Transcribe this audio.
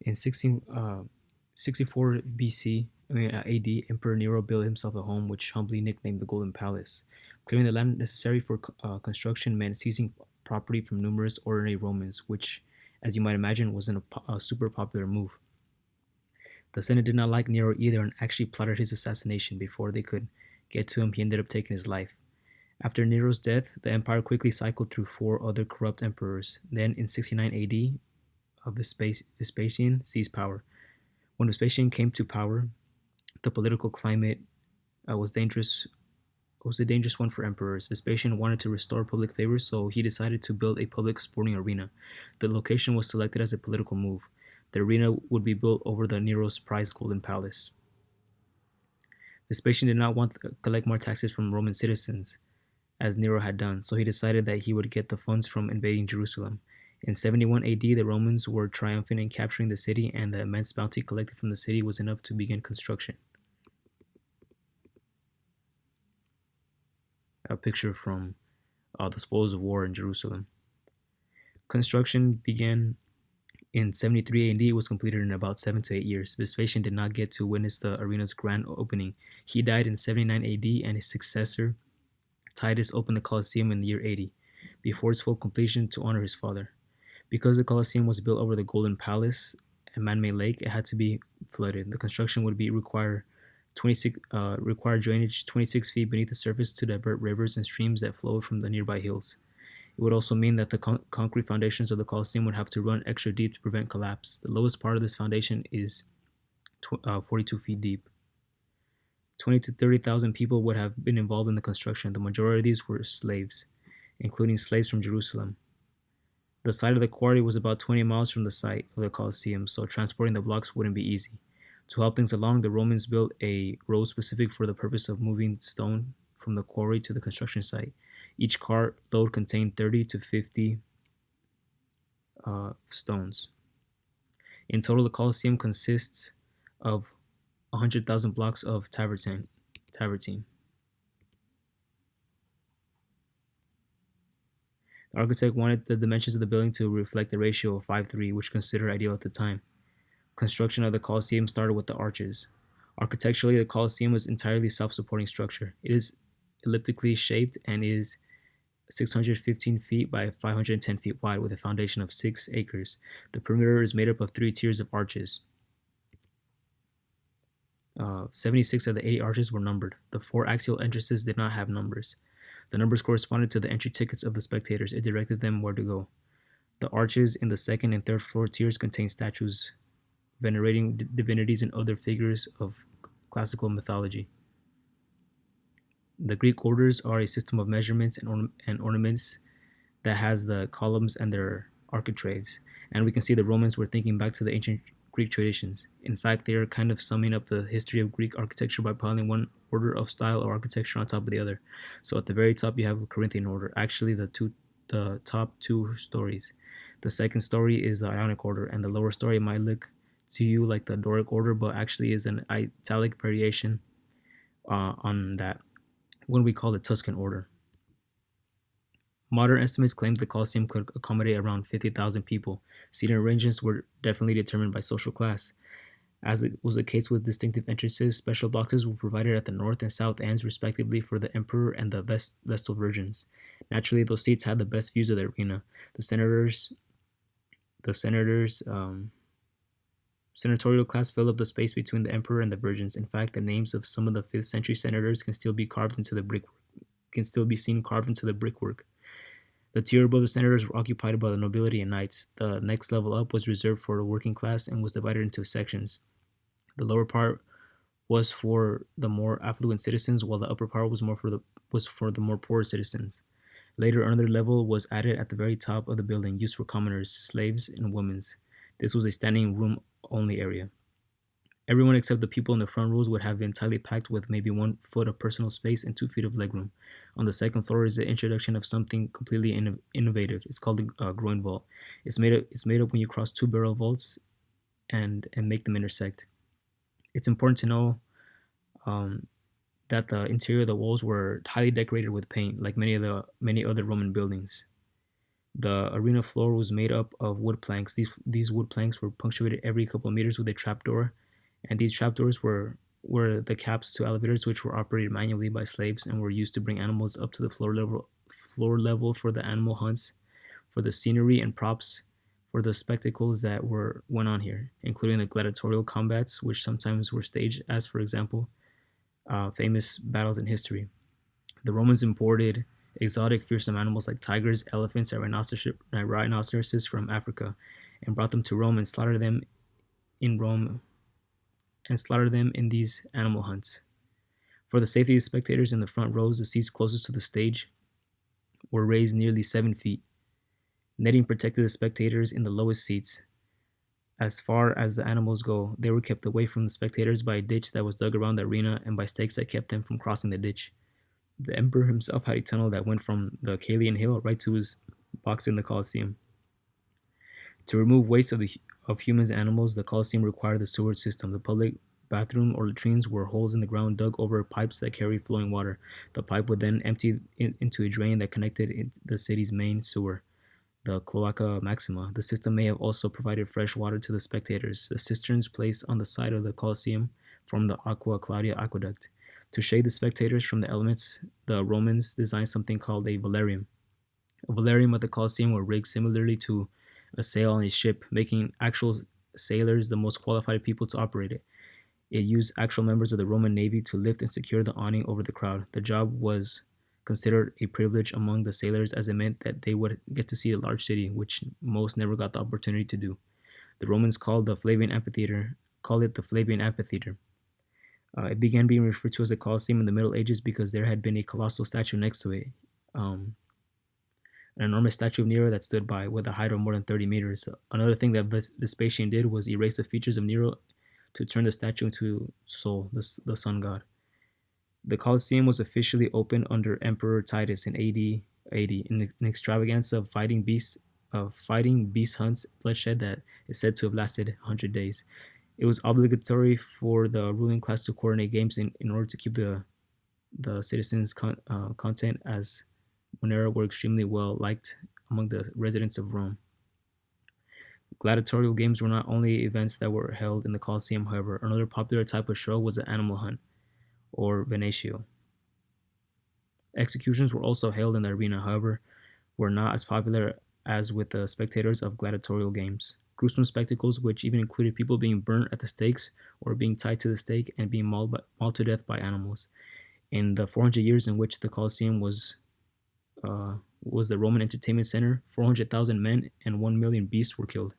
In 64 BC, AD, Emperor Nero built himself a home which humbly nicknamed the Golden Palace. Clearing the land necessary for construction meant seizing property from numerous ordinary Romans, which, as you might imagine, wasn't a super popular move. The Senate did not like Nero either and actually plotted his assassination. Before they could get to him, he ended up taking his life. After Nero's death, the empire quickly cycled through four other corrupt emperors. Then, in 69 AD, Vespasian seized power. When Vespasian came to power, the political climate was dangerous. Was a dangerous one for emperors. Vespasian wanted to restore public favor, so he decided to build a public sporting arena. The location was selected as a political move. The arena would be built over the Nero's prized Golden Palace. Vespasian did not want to collect more taxes from Roman citizens, as Nero had done, so he decided that he would get the funds from invading Jerusalem. In 71 AD, the Romans were triumphant in capturing the city, and the immense bounty collected from the city was enough to begin construction. A picture from the spoils of war in Jerusalem. Construction began in 73 AD. It was completed in about 7 to 8 years. Vespasian did not get to witness the arena's grand opening. He died in 79 AD, and his successor, Titus, opened the Colosseum in the year 80, before its full completion to honor his father. Because the Colosseum was built over the Golden Palace, a man-made lake, it had to be flooded. The construction would be require drainage 26 feet beneath the surface to divert rivers and streams that flowed from the nearby hills. It would also mean that the concrete foundations of the Colosseum would have to run extra deep to prevent collapse. The lowest part of this foundation is 42 feet deep. 20 to 30,000 people would have been involved in the construction. The majority of these were slaves, including slaves from Jerusalem. The site of the quarry was about 20 miles from the site of the Colosseum, so transporting the blocks wouldn't be easy. To help things along, the Romans built a road specific for the purpose of moving stone from the quarry to the construction site. Each cart load contained 30 to 50 stones. In total, the Colosseum consists of 100,000 blocks of travertine. The architect wanted the dimensions of the building to reflect the ratio of 5:3, which considered ideal at the time. Construction of the Colosseum started with the arches. Architecturally, the Colosseum was entirely self-supporting structure. It is elliptically shaped and is 615 feet by 510 feet wide with a foundation of 6 acres. The perimeter is made up of 3 tiers of arches. 76 of the 80 arches were numbered. The four axial entrances did not have numbers. The numbers corresponded to the entry tickets of the spectators. It directed them where to go. The arches in the second and third floor tiers contain statues venerating divinities and other figures of classical mythology. The Greek orders are a system of measurements and ornaments that has the columns and their architraves. And we can see the Romans were thinking back to the ancient Greek traditions. In fact, they are kind of summing up the history of Greek architecture by piling one order of style or architecture on top of the other. So at the very top, you have the Corinthian order. Actually, the top two stories. The second story is the Ionic order, and the lower story might look to you like the Doric order, but actually is an italic variation on that, what we call the Tuscan order. Modern estimates claim the Colosseum could accommodate around 50,000 people. Seating arrangements were definitely determined by social class. As it was the case with distinctive entrances, special boxes were provided at the north and south ends, respectively, for the emperor and the Vestal virgins. Naturally, those seats had the best views of the arena. The senators, senatorial class filled up the space between the emperor and the virgins. In fact, the names of some of the 5th century senators can still be carved into the brick, can still be seen carved into the brickwork. The tier above the senators were occupied by the nobility and knights. The next level up was reserved for the working class and was divided into sections. The lower part was for the more affluent citizens, while the upper part was for the more poor citizens. Later, another level was added at the very top of the building, used for commoners, slaves, and women. This was a standing room only area. Everyone except the people in the front rows would have been tightly packed with maybe 1 foot of personal space and 2 feet of legroom. On the second floor is the introduction of something completely innovative. It's called a groin vault. It's made up when you cross two barrel vaults and make them intersect. It's important to know um, that the interior of the walls were highly decorated with paint, like many other Roman buildings. The arena floor was made up of wood planks. These wood planks were punctuated every couple of meters with a trapdoor, and these trapdoors were the caps to elevators, which were operated manually by slaves and were used to bring animals up to the floor level for the animal hunts, for the scenery and props, for the spectacles that were went on here, including the gladiatorial combats, which sometimes were staged as, for example, famous battles in history. The Romans imported exotic, fearsome animals like tigers, elephants, and rhinoceroses from Africa, and brought them to Rome and in Rome slaughtered them in these animal hunts. For the safety of spectators in the front rows, the seats closest to the stage were raised nearly 7 feet. Netting protected the spectators in the lowest seats. As far as the animals go, they were kept away from the spectators by a ditch that was dug around the arena and by stakes that kept them from crossing the ditch. The emperor himself had a tunnel that went from the Caelian Hill right to his box in the Colosseum. To remove waste of humans and animals, the Colosseum required the sewage system. The public bathroom or latrines were holes in the ground dug over pipes that carried flowing water. The pipe would then empty into a drain that connected the city's main sewer, the Cloaca Maxima. The system may have also provided fresh water to the spectators. The cisterns placed on the side of the Colosseum formed the Aqua Claudia aqueduct. To shade the spectators from the elements, the Romans designed something called a velarium. A velarium at the Colosseum were rigged similarly to a sail on a ship, making actual sailors the most qualified people to operate it. It used actual members of the Roman Navy to lift and secure the awning over the crowd. The job was considered a privilege among the sailors as it meant that they would get to see a large city, which most never got the opportunity to do. The Romans called it the Flavian Amphitheater. It began being referred to as a Colosseum in the Middle Ages because there had been a colossal statue next to it. Um, an enormous statue of Nero that stood by with a height of more than 30 meters. Another thing that Vespasian did was erase the features of Nero to turn the statue into Sol, the sun god. The Colosseum was officially opened under Emperor Titus in AD 80, in an extravaganza of fighting beast hunts, bloodshed that is said to have lasted 100 days. It was obligatory for the ruling class to coordinate games in order to keep the citizens content, as Monera were extremely well liked among the residents of Rome. Gladiatorial games were not only events that were held in the Colosseum, however. Another popular type of show was the animal hunt, or venatio. Executions were also held in the arena, however, were not as popular as with the spectators of gladiatorial games. Gruesome spectacles, which even included people being burnt at the stakes or being tied to the stake and being mauled to death by animals. In the 400 years in which the Colosseum was the Roman entertainment center, 400,000 men and 1 million beasts were killed.